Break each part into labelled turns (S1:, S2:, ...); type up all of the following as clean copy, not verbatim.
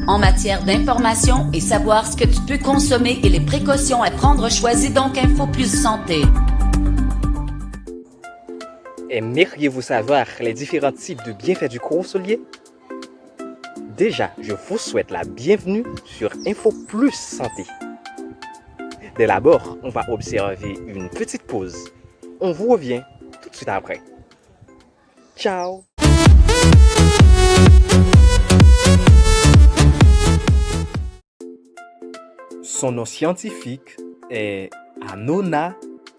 S1: en matière d'information et savoir ce que tu peux consommer et les précautions à prendre. Choisis donc Info Plus Santé.
S2: Aimeriez-vous savoir les différents types de bienfaits du courant soulier? Déjà, je vous souhaite la bienvenue sur Info Plus Santé. Dès d'abord, on va observer une petite pause. On vous revient tout de suite après. Ciao! Son nom scientifique est Annona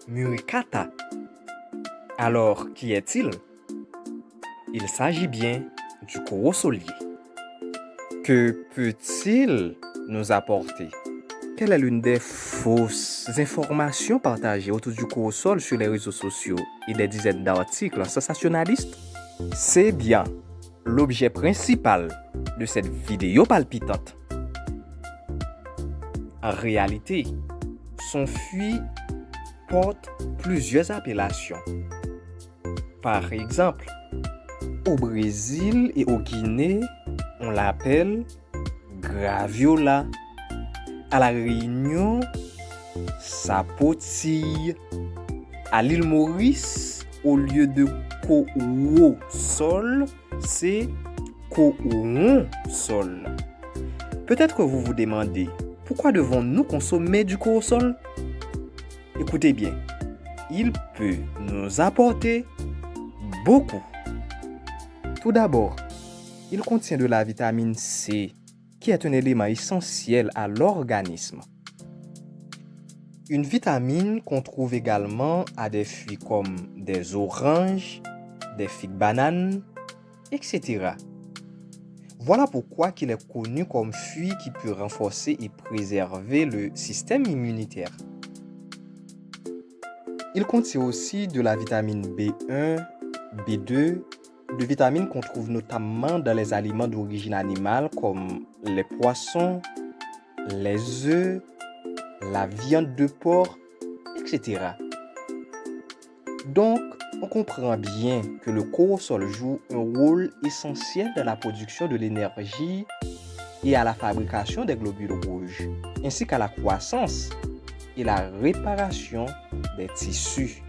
S2: muricata. Alors, qui est-il? Il s'agit bien du corosolier. Que peut-il nous apporter? Quelle est l'une des fausses informations partagées autour du corosol sur les réseaux sociaux et des dizaines d'articles sensationnalistes? C'est bien l'objet principal de cette vidéo palpitante. En réalité, son fruit porte plusieurs appellations. Par exemple, au Brésil et au Guinée, on l'appelle graviola. À la Réunion, sapotille. À l'île Maurice, au lieu de corosol, c'est coronsol. Peut-être que vous vous demandez, pourquoi devons-nous consommer du corosol? Écoutez bien, il peut nous apporter beaucoup. Tout d'abord, il contient de la vitamine C, qui est un élément essentiel à l'organisme. Une vitamine qu'on trouve également à des fruits comme des oranges, des figues bananes, etc. Voilà pourquoi il est connu comme fruit qui peut renforcer et préserver le système immunitaire. Il contient aussi de la vitamine B1, B2, de vitamines qu'on trouve notamment dans les aliments d'origine animale comme les poissons, les œufs, la viande de porc, etc. Donc, on comprend bien que le corosol joue un rôle essentiel dans la production de l'énergie et à la fabrication des globules rouges, ainsi qu'à la croissance et la réparation des tissus.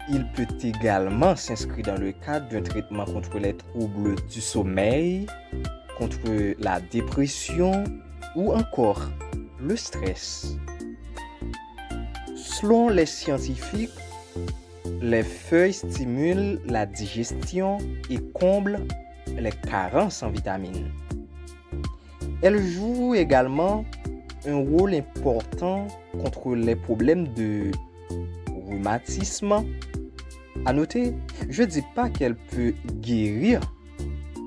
S2: Il peut également s'inscrire dans le cadre d'un traitement contre les troubles du sommeil, contre la dépression ou encore le stress. Selon les scientifiques, les feuilles stimulent la digestion et comblent les carences en vitamines. Elles jouent également un rôle important contre les problèmes de rhumatisme. À noter, je ne dis pas qu'elle peut guérir,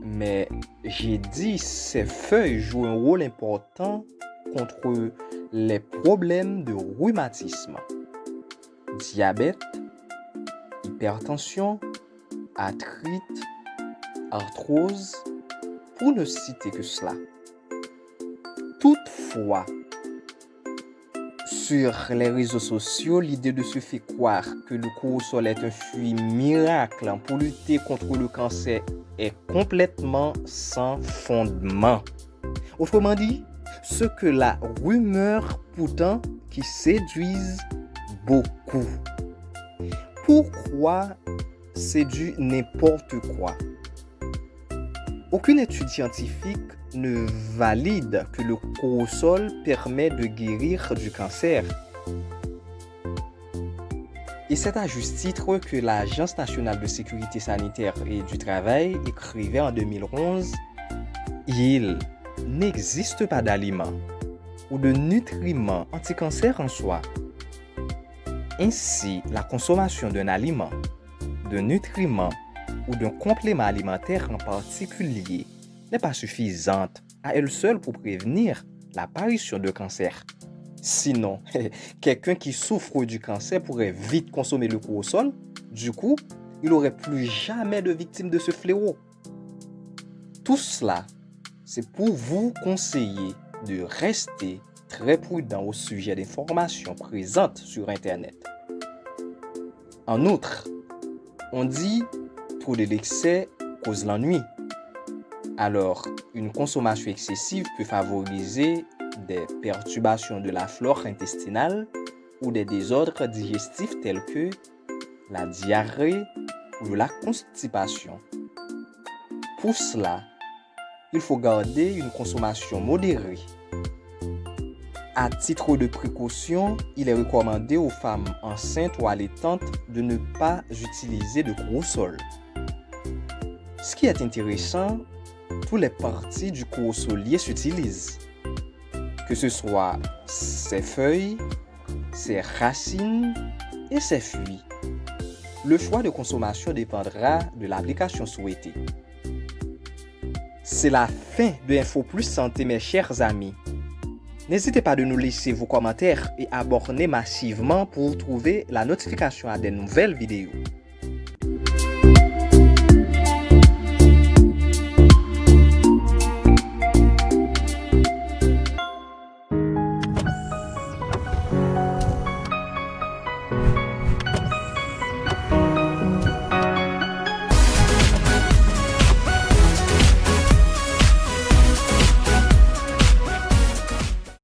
S2: mais j'ai dit ces feuilles jouent un rôle important contre les problèmes de rhumatisme, diabète, hypertension, arthrite, arthrose, pour ne citer que cela. Toutefois, sur les réseaux sociaux, l'idée de se faire croire que le corosol est un fruit miracle pour lutter contre le cancer est complètement sans fondement. Autrement dit, ce que la rumeur pourtant qui séduisent beaucoup. Pourquoi c'est du n'importe quoi? Aucune étude scientifique ne valide que le corosol permet de guérir du cancer. Et c'est à juste titre que l'Agence nationale de sécurité sanitaire et du travail écrivait en 2011 « Il n'existe pas d'aliments ou de nutriments anti-cancer en soi. Ainsi, la consommation d'un aliment, d'un nutriment ou d'un complément alimentaire en particulier n'est pas suffisante à elle seule pour prévenir l'apparition de cancer. Sinon, quelqu'un qui souffre du cancer pourrait vite consommer le corosol. Du coup, il n'aurait plus jamais de victimes de ce fléau. Tout cela, c'est pour vous conseiller de rester très prudent au sujet des informations présentes sur Internet. En outre, on dit trop de l'excès cause l'ennui. Alors, une consommation excessive peut favoriser des perturbations de la flore intestinale ou des désordres digestifs tels que la diarrhée ou la constipation. Pour cela, il faut garder une consommation modérée. À titre de précaution, il est recommandé aux femmes enceintes ou allaitantes de ne pas utiliser de corossol. Ce qui est intéressant, toutes les parties du corossolier s'utilisent, que ce soit ses feuilles, ses racines et ses fruits. Le choix de consommation dépendra de l'application souhaitée. C'est la fin de Info Plus Santé, mes chers amis. N'hésitez pas de nous laisser vos commentaires et abonner massivement pour trouver la notification à des nouvelles vidéos.